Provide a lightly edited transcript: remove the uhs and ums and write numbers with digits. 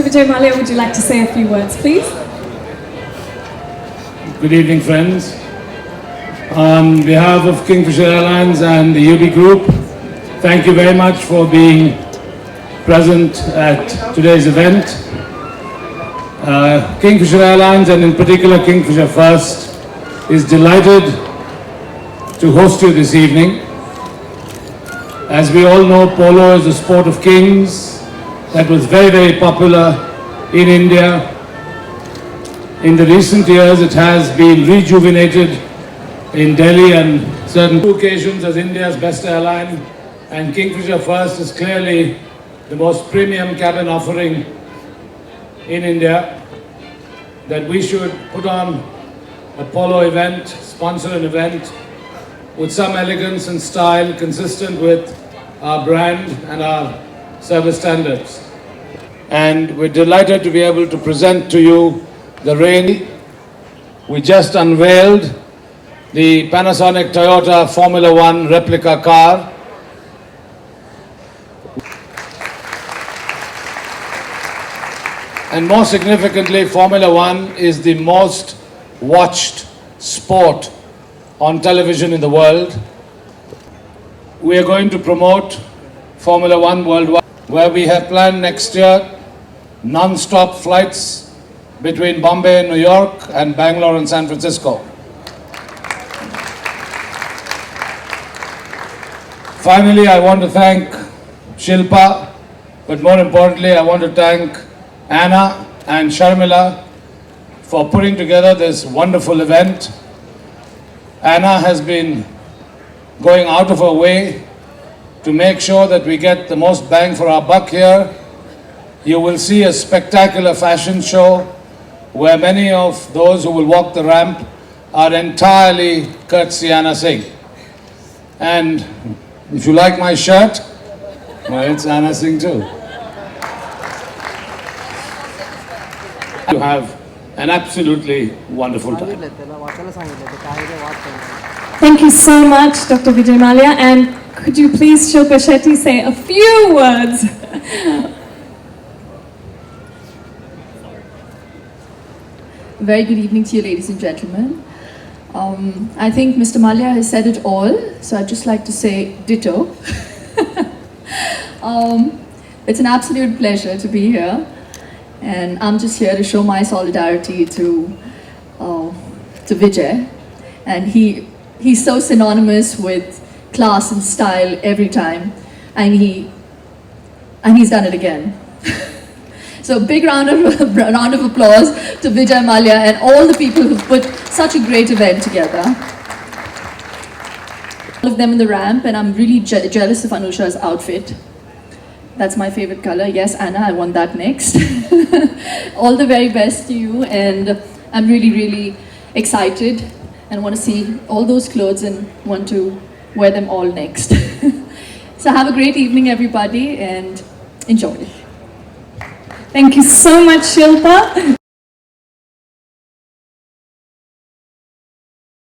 Vijay Mallya, would you like to say a few words, please? Good evening, friends. On behalf of Kingfisher Airlines and the UB Group, thank you very much for being present at today's event. Kingfisher Airlines, and in particular Kingfisher First, is delighted to host you this evening. As we all know, polo is a sport of kings that was very, very popular in India. In the recent years, it has been rejuvenated in Delhi and certain occasions as India's best airline, and Kingfisher First is clearly the most premium cabin offering in India, that we should put on a polo event, sponsor an event with some elegance and style consistent with our brand and our service standards. And we're delighted to be able to present to you the range. We just unveiled the Panasonic Toyota Formula One replica car. And more significantly, Formula One is the most watched sport on television in the world. We are going to promote Formula One worldwide, where we have planned next year non-stop flights between Bombay and New York and Bangalore and San Francisco. Finally, I want to thank Shilpa, but more importantly, I want to thank Anna and Sharmila for putting together this wonderful event. Anna has been going out of her way to make sure that we get the most bang for our buck here. You will see a spectacular fashion show where many of those who will walk the ramp are entirely courtesy Anna Singh. And if you like my shirt, well, it's Anna Singh too. You have an absolutely wonderful time. Thank you so much, Dr. Vijay Mallya. And could you please, Shilpa Shetty, say a few words? Very good evening to you, ladies and gentlemen. I think Mr. Mallya has said it all, so I'd just like to say ditto. It's an absolute pleasure to be here, and I'm just here to show my solidarity to Vijay. And he's so synonymous with class and style every time, and he's done it again. So a big round of applause to Vijay Mallya and all the people who put such a great event together. All of them in the ramp, and I'm really jealous of Anusha's outfit. That's my favorite color. Yes, Anna, I want that next. All the very best to you, and I'm really, really excited and want to see all those clothes and want to wear them all next. So have a great evening, everybody, and enjoy. Thank you so much, Shilpa.